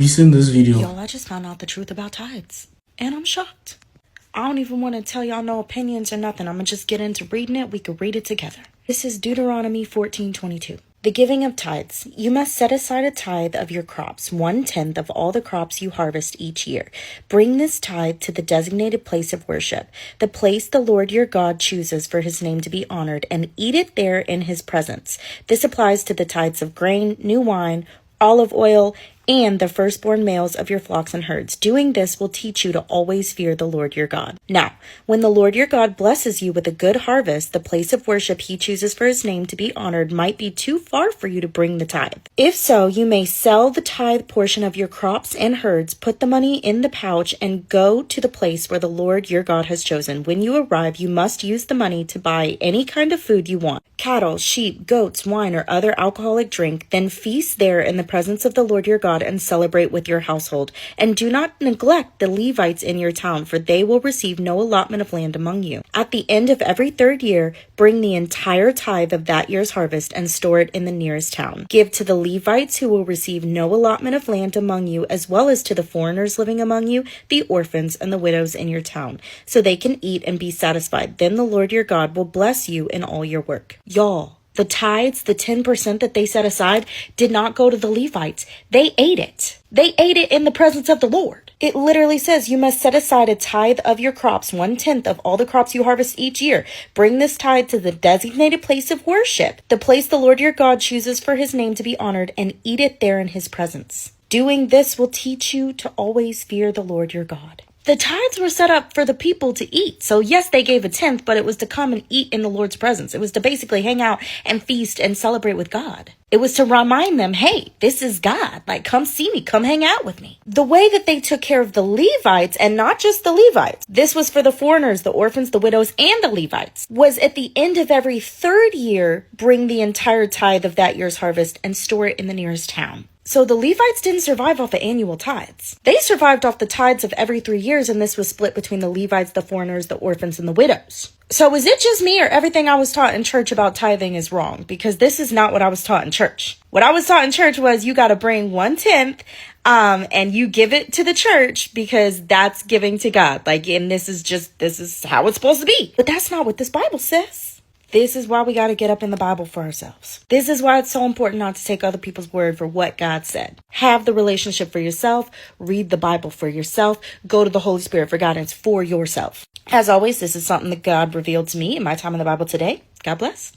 You seen this video. Y'all, I just found out the truth about tithes, and I'm shocked. I don't even want to tell y'all no opinions or nothing. I'm gonna just get into reading it. We could read it together. This is Deuteronomy 14:22. The giving of tithes. You must set aside a tithe of your crops, 1/10 of all the crops you harvest each year. Bring this tithe to the designated place of worship, the place the Lord your God chooses for his name to be honored, and eat it there in his presence. This applies to the tithes of grain, new wine, olive oil, and the firstborn males of your flocks and herds. Doing this will teach you to always fear the Lord your God. Now, when the Lord your God blesses you with a good harvest, the place of worship he chooses for his name to be honored might be too far for you to bring the tithe. If so, you may sell the tithe portion of your crops and herds, put the money in the pouch, and go to the place where the Lord your God has chosen. When you arrive, you must use the money to buy any kind of food you want: cattle, sheep, goats, wine, or other alcoholic drink. Then feast there in the presence of the Lord your God and celebrate with your household. And do not neglect the Levites in your town, for they will receive no allotment of land among you. At the end of every third year, bring the entire tithe of that year's harvest and store it in the nearest town. Give to the Levites, who will receive no allotment of land among you, as well as to the foreigners living among you, the orphans and the widows in your town, so they can eat and be satisfied. Then the Lord your God will bless you in all your work. Y'all, the tithes, the 10% that they set aside, did not go to the Levites. They ate it. They ate it in the presence of the Lord. It literally says you must set aside a tithe of your crops, 1/10 of all the crops you harvest each year. Bring this tithe to the designated place of worship, the place the Lord your God chooses for his name to be honored, and eat it there in his presence. Doing this will teach you to always fear the Lord your God. The tithes were set up for the people to eat. So yes, they gave a 10th, but it was to come and eat in the Lord's presence. It was to basically hang out and feast and celebrate with God. It was to remind them, hey, this is God. Like, come see me, come hang out with me. The way that they took care of the Levites, and not just the Levites, this was for the foreigners, the orphans, the widows, and the Levites, was at the end of every third year, bring the entire tithe of that year's harvest and store it in the nearest town. So the Levites didn't survive off the annual tithes. They survived off the tithes of every 3 years, and this was split between the Levites, the foreigners, the orphans, and the widows. So is it just me, or everything I was taught in church about tithing is wrong? Because this is not what I was taught in church. What I was taught in church was you got to bring 1/10, and you give it to the church because that's giving to God. Like, and this is how it's supposed to be. But that's not what this Bible says. This is why we got to get up in the Bible for ourselves. This is why it's so important not to take other people's word for what God said. Have the relationship for yourself. Read the Bible for yourself. Go to the Holy Spirit for guidance for yourself. As always, this is something that God revealed to me in my time in the Bible today. God bless.